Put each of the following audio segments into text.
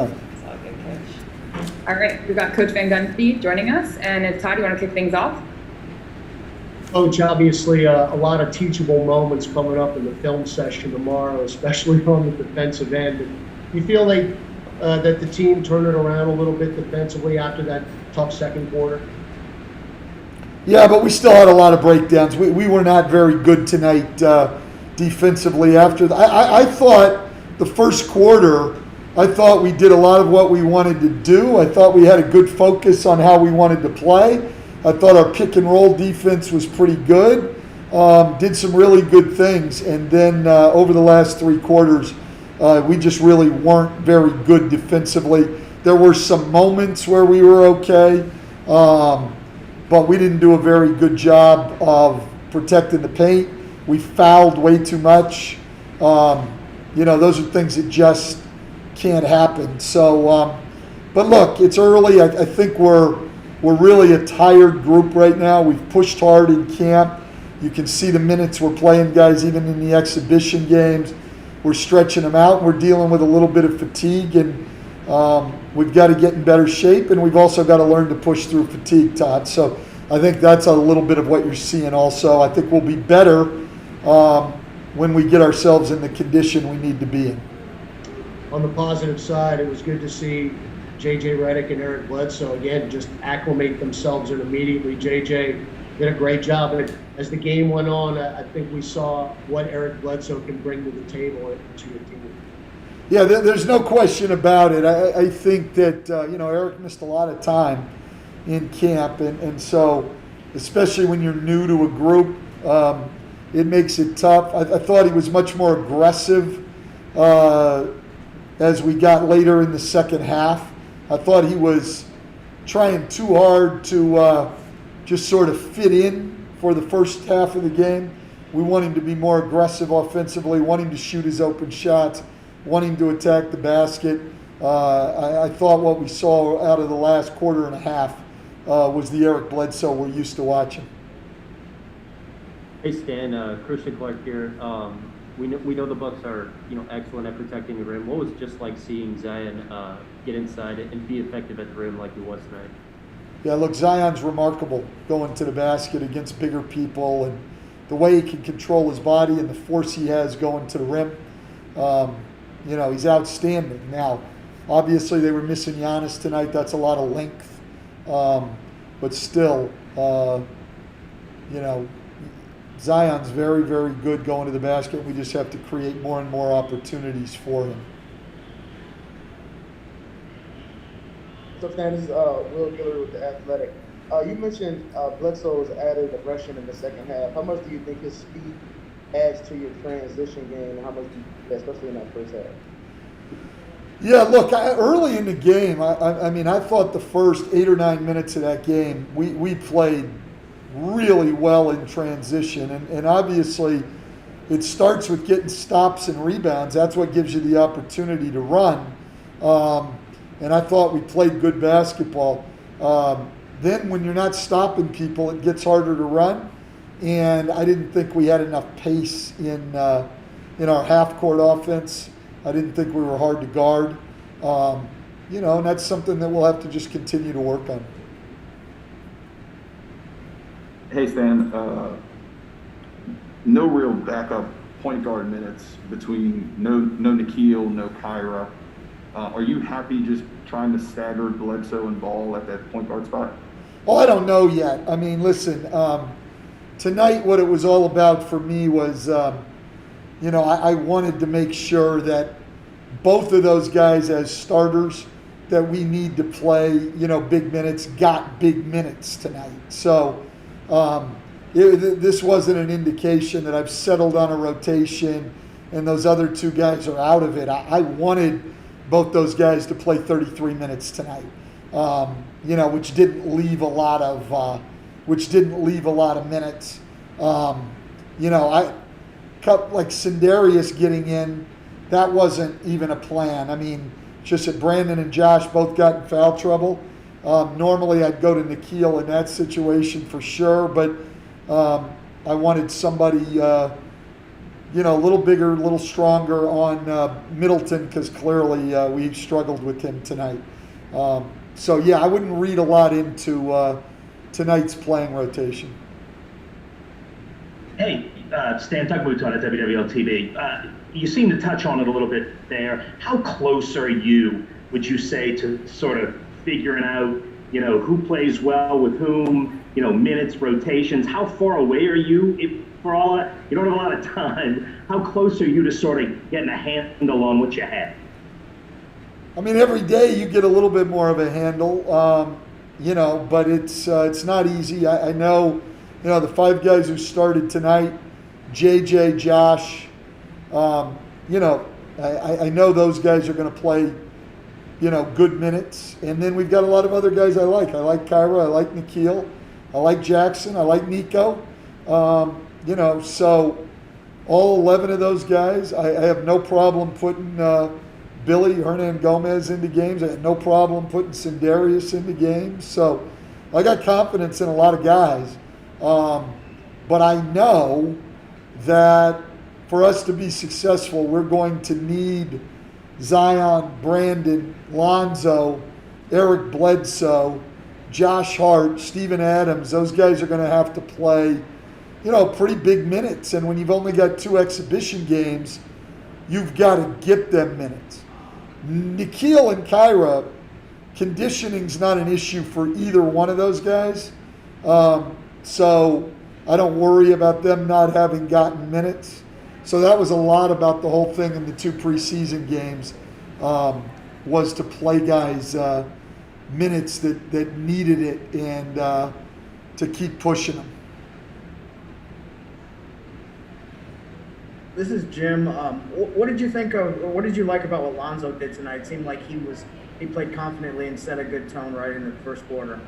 It's all good, Coach. All right, we've got Coach Van Gundy joining us, and Todd, you want to kick things off? Coach, obviously a lot of teachable moments coming up in the film session tomorrow, especially on the defensive end. Do you feel like that the team turned it around a little bit defensively after that tough second quarter? Yeah, but we still had a lot of breakdowns. We were not very good tonight defensively. I thought the first quarter, I thought we did a lot of what we wanted to do. I thought we had a good focus on how we wanted to play. I thought our pick and roll defense was pretty good. Did some really good things. And then over the last three quarters, we just really weren't very good defensively. There were some moments where we were okay, but we didn't do a very good job of protecting the paint. We fouled way too much. Those are things that just can't happen. So, but look, it's early. I think we're really a tired group right now. We've pushed hard in camp. You can see the minutes we're playing, guys, even in the exhibition games. We're stretching them out. We're dealing with a little bit of fatigue, and we've got to get in better shape, and we've also got to learn to push through fatigue, Todd. So I think that's a little bit of what you're seeing also. I think we'll be better when we get ourselves in the condition we need to be in. On the positive side, it was good to see J.J. Redick and Eric Bledsoe, again, just acclimate themselves in immediately. J.J. did a great job. And as the game went on, I think we saw what Eric Bledsoe can bring to the table to your team. Yeah, there's no question about it. I think that, Eric missed a lot of time in camp. And so, especially when you're new to a group, it makes it tough. I thought he was much more aggressive as we got later in the second half. I thought he was trying too hard to just sort of fit in for the first half of the game. We want him to be more aggressive offensively, want him to shoot his open shots, want him to attack the basket. I thought what we saw out of the last quarter and a half was the Eric Bledsoe we're used to watching. Hey Stan, Christian Clark here. We know the Bucks are excellent at protecting the rim. What was it just like seeing Zion get inside and be effective at the rim like he was tonight? Yeah, look, Zion's remarkable going to the basket against bigger people, and the way he can control his body and the force he has going to the rim. He's outstanding. Now, obviously they were missing Giannis tonight. That's a lot of length, but still, Zion's very, very good going to the basket. We just have to create more and more opportunities for him. So, Stan, this is Will Giller with The Athletic. You mentioned Bledsoe's added aggression in the second half. How much do you think his speed adds to your transition game, and how much do you, especially in that first half? Yeah, look, early in the game, I thought the first 8 or 9 minutes of that game, we played really well in transition. And obviously, it starts with getting stops and rebounds. That's what gives you the opportunity to run. And I thought we played good basketball. Then when you're not stopping people, it gets harder to run. And I didn't think we had enough pace in our half-court offense. I didn't think we were hard to guard. And that's something that we'll have to just continue to work on. Hey Stan, no real backup point guard minutes between no Nikhil, no Kyra. Are you happy just trying to stagger Bledsoe and Ball at that point guard spot? Oh, I don't know yet. Listen, tonight what it was all about for me was, I wanted to make sure that both of those guys as starters that we need to play, big minutes, got big minutes tonight. So this wasn't an indication that I've settled on a rotation and those other two guys are out of it. I wanted both those guys to play 33 minutes tonight, which didn't leave a lot of minutes. I cut like Sindarius getting in. That wasn't even a plan. Just that Brandon and Josh both got in foul trouble. Normally I'd go to Nikhil in that situation for sure, but I wanted somebody a little bigger, a little stronger on Middleton, because clearly we struggled with him tonight. So yeah, I wouldn't read a lot into tonight's playing rotation. Hey, Stan Tugboot on at WWL TV. You seem to touch on it a little bit there. How close are you, would you say, to sort of figuring out, who plays well with whom, minutes, rotations? How far away are you? For all that, you don't have a lot of time. How close are you to sort of getting a handle on what you have? I mean, every day you get a little bit more of a handle, but it's not easy. I know, the 5 guys who started tonight, JJ, Josh, I know those guys are going to play, good minutes. And then we've got a lot of other guys I like. I like Kyra, I like Nikhil, I like Jackson, I like Nico. So all 11 of those guys, I have no problem putting Billy Hernan Gomez into games. I had no problem putting Sindarius into games. So I got confidence in a lot of guys. But I know that for us to be successful, we're going to need Zion, Brandon, Lonzo, Eric Bledsoe, Josh Hart, Steven Adams. Those guys are going to have to play, pretty big minutes. And when you've only got 2 exhibition games, you've got to get them minutes. Nikhil and Kyra, conditioning's not an issue for either one of those guys. So I don't worry about them not having gotten minutes. So that was a lot about the whole thing in the 2 preseason games, was to play guys minutes that needed it and to keep pushing them. This is Jim. What did you think of, or what did you like about what Lonzo did tonight? It seemed like he played confidently and set a good tone right in the first quarter.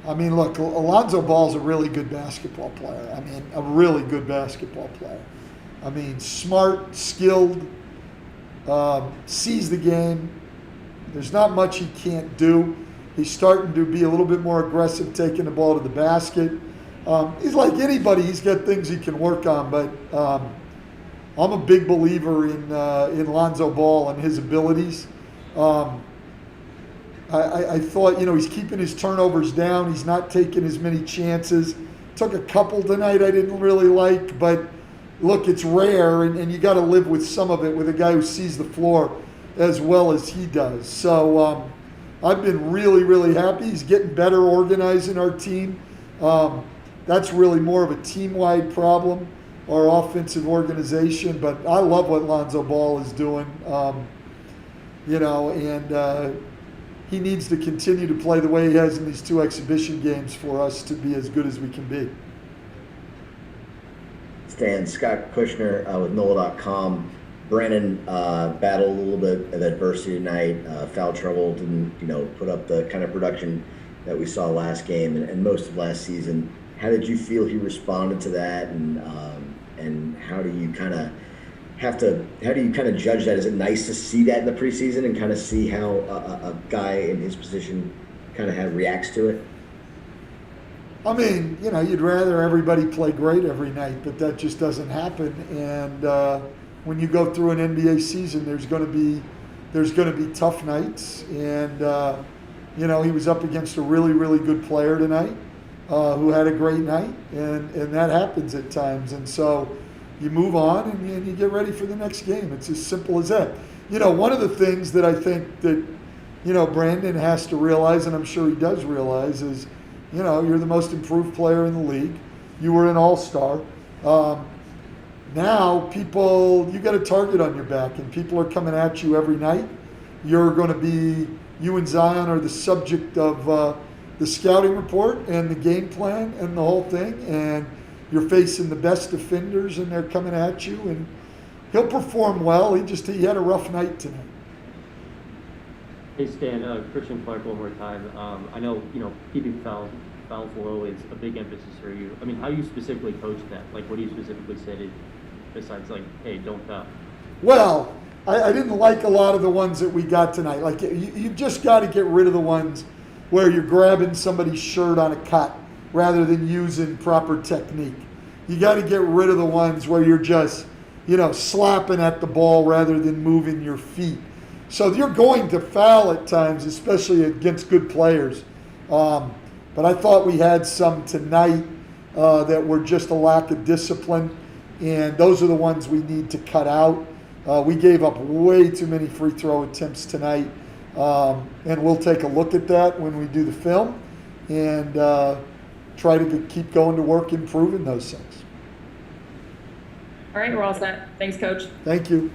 I mean, look, Alonzo Ball's a really good basketball player. I mean, a really good basketball player. I mean, smart, skilled, sees the game. There's not much he can't do. He's starting to be a little bit more aggressive taking the ball to the basket. He's like anybody. He's got things he can work on, but I'm a big believer in Lonzo Ball and his abilities. I thought, he's keeping his turnovers down. He's not taking as many chances. Took a couple tonight I didn't really like, but look, it's rare, and you got to live with some of it with a guy who sees the floor as well as he does. So I've been really, really happy. He's getting better organizing our team. That's really more of a team-wide problem, our offensive organization. But I love what Lonzo Ball is doing, and he needs to continue to play the way he has in these 2 exhibition games for us to be as good as we can be. Stan, Scott Kushner with NOLA.com. Brandon battled a little bit of adversity tonight, foul trouble, didn't put up the kind of production that we saw last game and most of last season. How did you feel he responded to that, and how do you kind of judge that? Is it nice to see that in the preseason and kind of see how a guy in his position kind of reacts to it? I mean, you'd rather everybody play great every night, but that just doesn't happen. And when you go through an NBA season, there's going to be tough nights. And he was up against a really, really good player tonight who had a great night, and that happens at times. And so you move on and you get ready for the next game. It's as simple as that. One of the things that I think that Brandon has to realize, and I'm sure he does realize, is you're the most improved player in the league. You were an all-star. Now you got a target on your back, and people are coming at you every night. You and Zion are the subject of the scouting report and the game plan and the whole thing, and you're facing the best defenders, and they're coming at you, and he'll perform well. He had a rough night tonight. Hey Stan, Christian Clark one more time. I know, keeping fouls low is a big emphasis for you. I mean, how do you specifically coach that? Like, what do you specifically say besides like, hey, don't foul? Well, I didn't like a lot of the ones that we got tonight. Like, you just got to get rid of the ones where you're grabbing somebody's shirt on a cut rather than using proper technique. You got to get rid of the ones where you're just slapping at the ball rather than moving your feet. So you're going to foul at times, especially against good players. But I thought we had some tonight that were just a lack of discipline, and those are the ones we need to cut out. We gave up way too many free throw attempts tonight, and we'll take a look at that when we do the film and try to keep going to work improving those things. All right, we're all set. Thanks, Coach. Thank you.